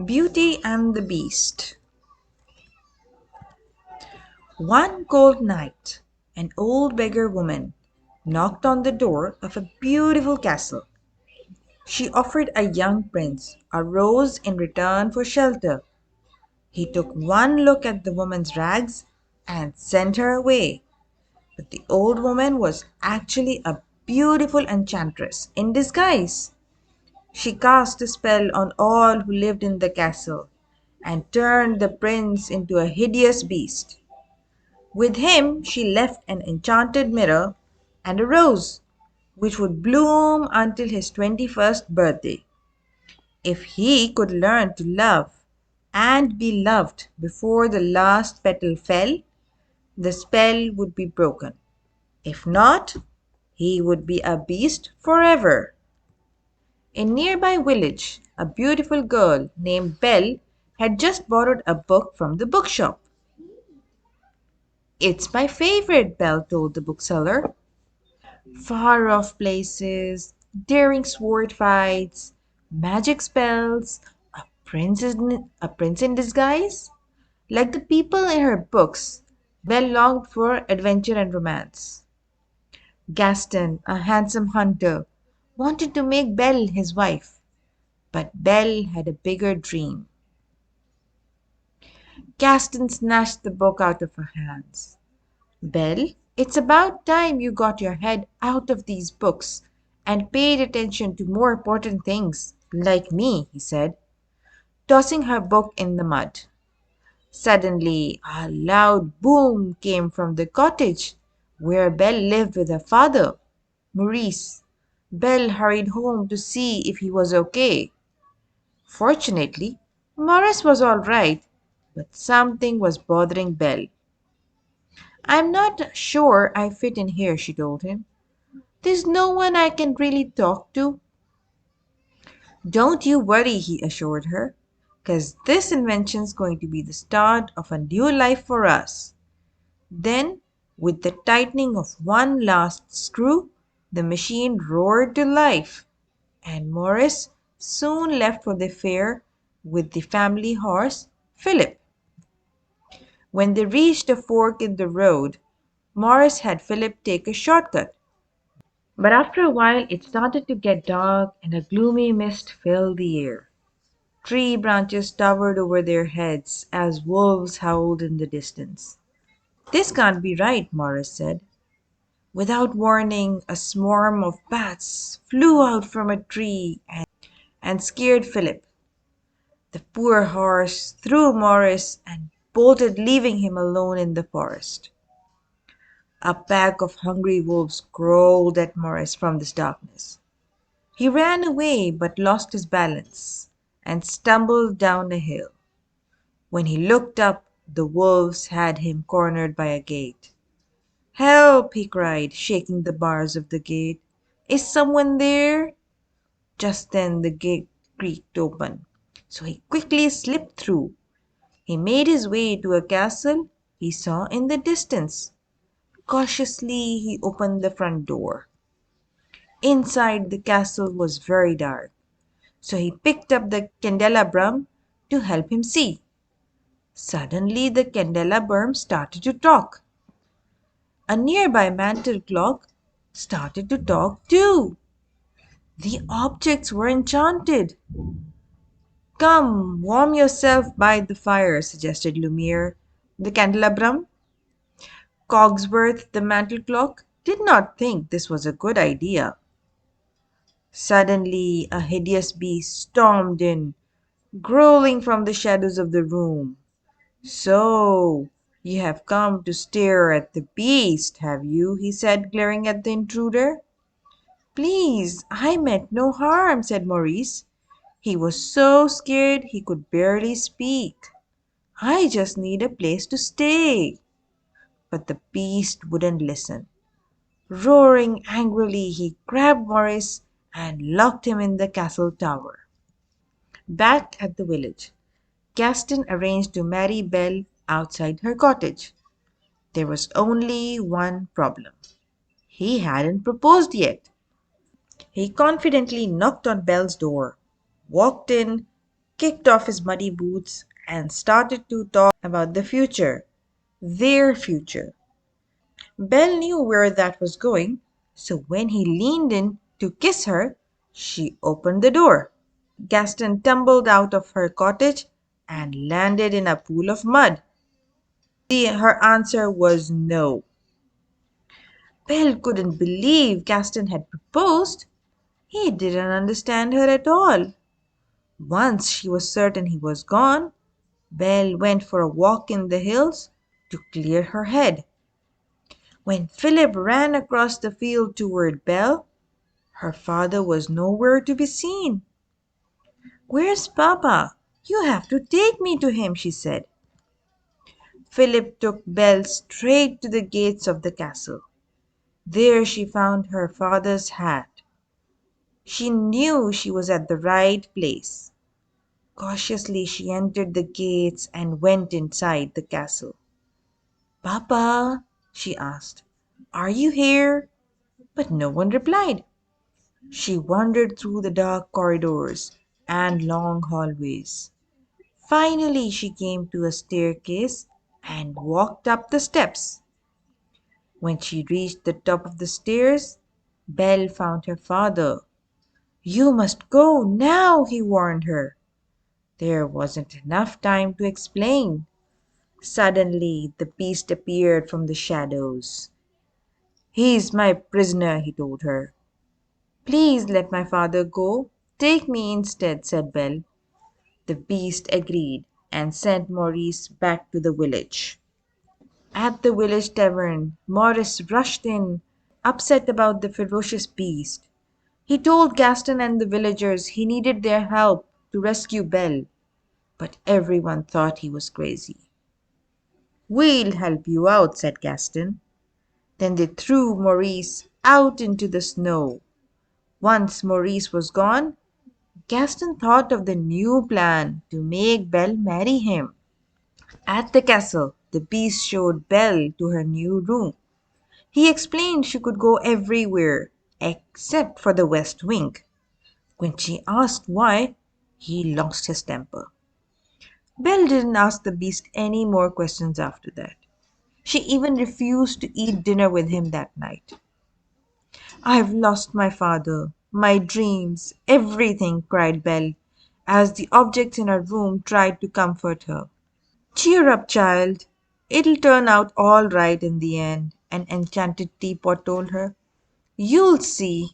Beauty and the Beast. One cold night, an old beggar woman knocked on the door of a beautiful castle. She offered a young prince a rose in return for shelter. He took one look at the woman's rags and sent her away. But the old woman was actually a beautiful enchantress in disguise. She cast a spell on all who lived in the castle and turned the prince into a hideous beast. With him she left an enchanted mirror and a rose, which would bloom until his 21st birthday. If he could learn to love and be loved before the last petal fell, the spell would be broken. If not, he would be a beast forever. In a nearby village, a beautiful girl named Belle had just borrowed a book from the bookshop. It's my favorite, Belle told the bookseller. Far off places, daring sword fights, magic spells, a prince in disguise. Like the people in her books, Belle longed for adventure and romance. Gaston, a handsome hunter, wanted to make Belle his wife, but Belle had a bigger dream. Gaston snatched the book out of her hands. Belle, it's about time you got your head out of these books and paid attention to more important things, like me, he said, tossing her book in the mud. Suddenly, a loud boom came from the cottage where Belle lived with her father, Maurice. Belle hurried home to see if he was okay. Fortunately, Maurice was all right, but something was bothering Belle. I'm not sure I fit in here, she told him. There's no one I can really talk to. Don't you worry, he assured her, because this invention's going to be the start of a new life for us. Then, with the tightening of one last screw, the machine roared to life, and Morris soon left for the fair with the family horse, Philip. When they reached a fork in the road, Morris had Philip take a shortcut. But after a while it started to get dark and a gloomy mist filled the air. Tree branches towered over their heads as wolves howled in the distance. This can't be right, Morris said. Without warning, a swarm of bats flew out from a tree and scared Philip. The poor horse threw Morris and bolted, leaving him alone in the forest. A pack of hungry wolves growled at Morris from this darkness. He ran away but lost his balance and stumbled down a hill. When he looked up, the wolves had him cornered by a gate. Help! He cried, shaking the bars of the gate. Is someone there? Just then the gate creaked open, so he quickly slipped through. He made his way to a castle he saw in the distance. Cautiously he opened the front door. Inside the castle was very dark, so he picked up the candelabrum to help him see. Suddenly the candelabrum started to talk. A nearby mantel clock started to talk too. The objects were enchanted. Come, warm yourself by the fire, suggested Lumiere, the candelabrum. Cogsworth, the mantel clock, did not think this was a good idea. Suddenly, a hideous beast stormed in, growling from the shadows of the room. So, you have come to stare at the beast, have you? He said, glaring at the intruder. Please, I meant no harm, said Maurice. He was so scared he could barely speak. I just need a place to stay. But the beast wouldn't listen. Roaring angrily, he grabbed Maurice and locked him in the castle tower. Back at the village, Gaston arranged to marry Belle outside her cottage. There was only one problem. He hadn't proposed yet. He confidently knocked on Belle's door, walked in, kicked off his muddy boots, and started to talk about the future, their future. Belle knew where that was going, so when he leaned in to kiss her, she opened the door. Gaston tumbled out of her cottage and landed in a pool of mud. Her answer was no. Belle couldn't believe Gaston had proposed. He didn't understand her at all. Once she was certain he was gone, Belle went for a walk in the hills to clear her head. When Philip ran across the field toward Belle, her father was nowhere to be seen. "Where's Papa? You have to take me to him," she said. Philip took Belle straight to the gates of the castle. There she found her father's hat. She knew she was at the right place. Cautiously she entered the gates and went inside the castle. "Papa," she asked, "are you here?" But no one replied. She wandered through the dark corridors and long hallways. Finally she came to a staircase and walked up the steps. When she reached the top of the stairs, Belle found her father. "You must go now," he warned her. There wasn't enough time to explain. Suddenly the beast appeared from the shadows. "He's my prisoner," he told her. "Please let my father go. Take me instead," said Belle. The beast agreed and sent Maurice back to the village. At the village tavern, Maurice rushed in, upset about the ferocious beast. He told Gaston and the villagers he needed their help to rescue Belle, but everyone thought he was crazy. "We'll help you out," said Gaston. Then they threw Maurice out into the snow. Once Maurice was gone, Gaston thought of the new plan to make Belle marry him. At the castle, the beast showed Belle to her new room. He explained she could go everywhere except for the west wing. When she asked why, he lost his temper. Belle didn't ask the beast any more questions after that. She even refused to eat dinner with him that night. "I've lost my father, my dreams, everything," cried Belle, as the objects in her room tried to comfort her. "Cheer up, child. It'll turn out all right in the end," an enchanted teapot told her. "You'll see."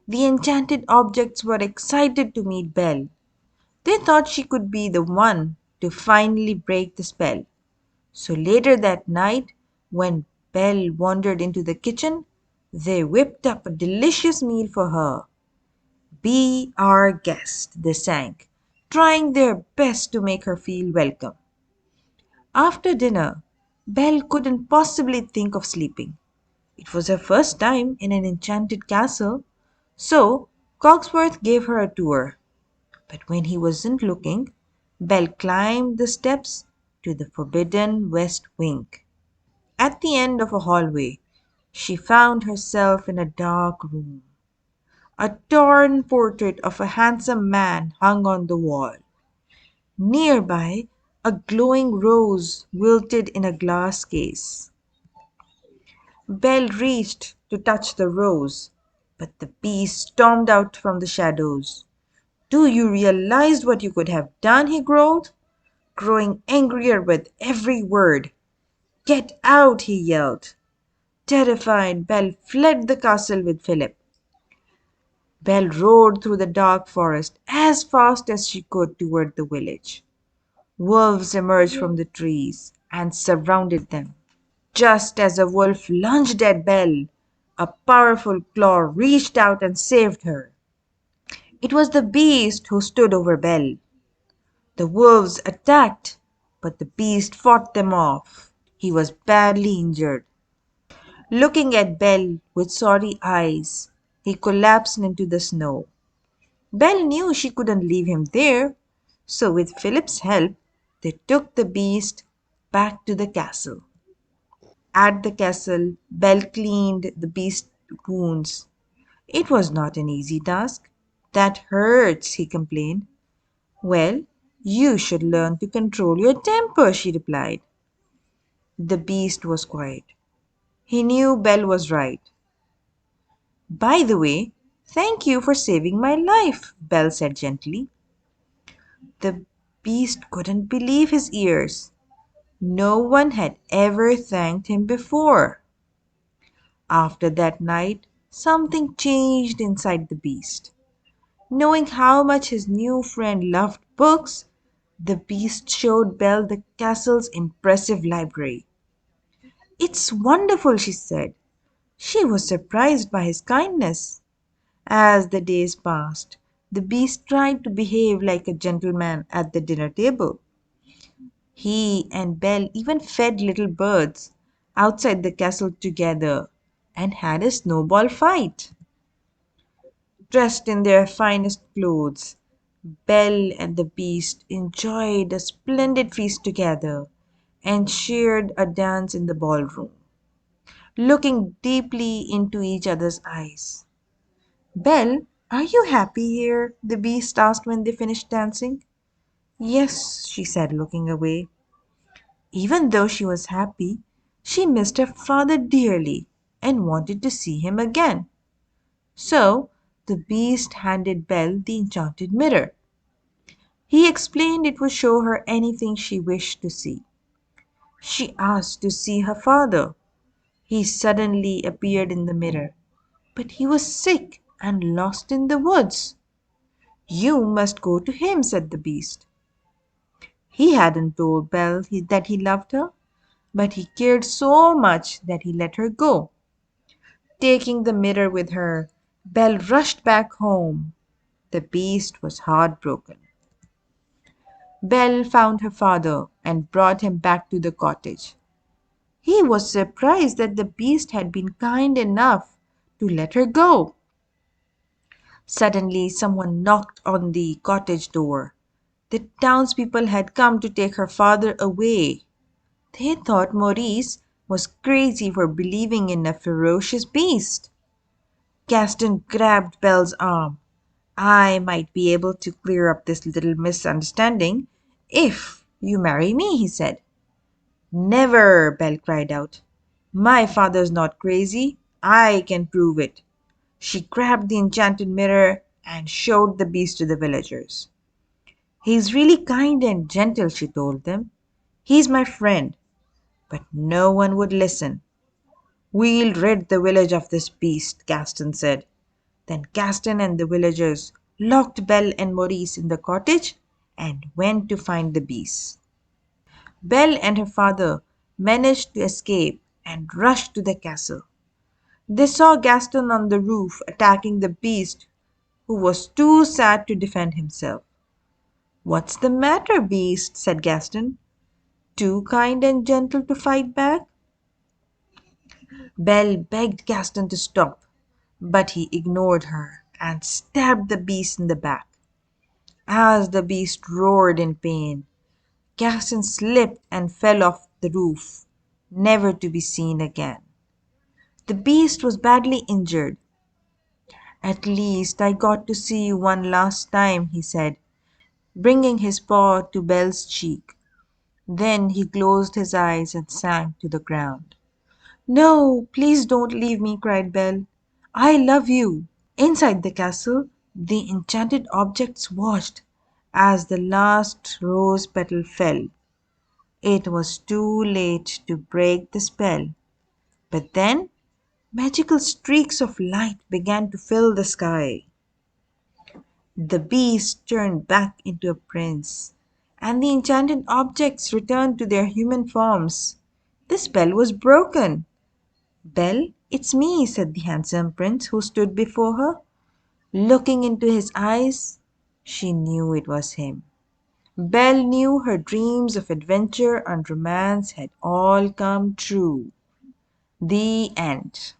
The enchanted objects were excited to meet Belle. They thought she could be the one to finally break the spell. So later that night, when Belle wandered into the kitchen, they whipped up a delicious meal for her. "Be our guest," they sang, trying their best to make her feel welcome. After dinner, Belle couldn't possibly think of sleeping. It was her first time in an enchanted castle, so Cogsworth gave her a tour. But when he wasn't looking, Belle climbed the steps to the forbidden west wing. At the end of a hallway, she found herself in a dark room. A torn portrait of a handsome man hung on the wall. Nearby, a glowing rose wilted in a glass case. Belle reached to touch the rose, but the beast stormed out from the shadows. "Do you realize what you could have done?" he growled, growing angrier with every word. "Get out!" he yelled. Terrified, Belle fled the castle with Philip. Belle rode through the dark forest as fast as she could toward the village. Wolves emerged from the trees and surrounded them. Just as a wolf lunged at Belle, a powerful claw reached out and saved her. It was the beast who stood over Belle. The wolves attacked, but the beast fought them off. He was badly injured. Looking at Belle with sorry eyes, he collapsed into the snow. Belle knew she couldn't leave him there, so with Philip's help, they took the beast back to the castle. At the castle, Belle cleaned the beast's wounds. It was not an easy task. "That hurts," he complained. Well, you should learn to control your temper, she replied. The beast was quiet. He knew Belle was right. By the way, thank you for saving my life, Belle said gently. The beast couldn't believe his ears. No one had ever thanked him before. After that night, something changed inside the beast. Knowing how much his new friend loved books, the beast showed Belle the castle's impressive library. It's wonderful, she said. She was surprised by his kindness. As the days passed, the beast tried to behave like a gentleman at the dinner table. He and Belle even fed little birds outside the castle together and had a snowball fight. Dressed in their finest clothes, Belle and the beast enjoyed a splendid feast together and shared a dance in the ballroom, looking deeply into each other's eyes. Belle, are you happy here? The beast asked when they finished dancing. Yes, she said, looking away. Even though she was happy, she missed her father dearly and wanted to see him again. So the beast handed Belle the enchanted mirror. He explained it would show her anything she wished to see. She asked to see her father. He suddenly appeared in the mirror, but he was sick and lost in the woods. You must go to him, said the beast. He hadn't told Belle that he loved her, but he cared so much that he let her go. Taking the mirror with her, Belle rushed back home. The beast was heartbroken. Belle found her father and brought him back to the cottage. He was surprised that the beast had been kind enough to let her go. Suddenly, someone knocked on the cottage door. The townspeople had come to take her father away. They thought Maurice was crazy for believing in a ferocious beast. Gaston grabbed Belle's arm. I might be able to clear up this little misunderstanding if you marry me, he said. Never, Belle cried out. My father's not crazy. I can prove it. She grabbed the enchanted mirror and showed the beast to the villagers. He's really kind and gentle, she told them. He's my friend. But no one would listen. We'll rid the village of this beast, Gaston said. Then Gaston and the villagers locked Belle and Maurice in the cottage and went to find the beast. Belle and her father managed to escape and rushed to the castle. They saw Gaston on the roof attacking the beast, who was too sad to defend himself. What's the matter, beast? Said Gaston. Too kind and gentle to fight back? Belle begged Gaston to stop, but he ignored her and stabbed the beast in the back. As the beast roared in pain, Gaston slipped and fell off the roof, never to be seen again. The beast was badly injured. At least I got to see you one last time, he said, bringing his paw to Belle's cheek. Then he closed his eyes and sank to the ground. No, please don't leave me, cried Belle. I love you. Inside the castle, the enchanted objects watched as the last rose petal fell. It was too late to break the spell, but then magical streaks of light began to fill the sky. The beast turned back into a prince, and the enchanted objects returned to their human forms. The spell was broken. Belle, it's me, said the handsome prince who stood before her. Looking into his eyes, she knew it was him. Belle knew her dreams of adventure and romance had all come true. The end.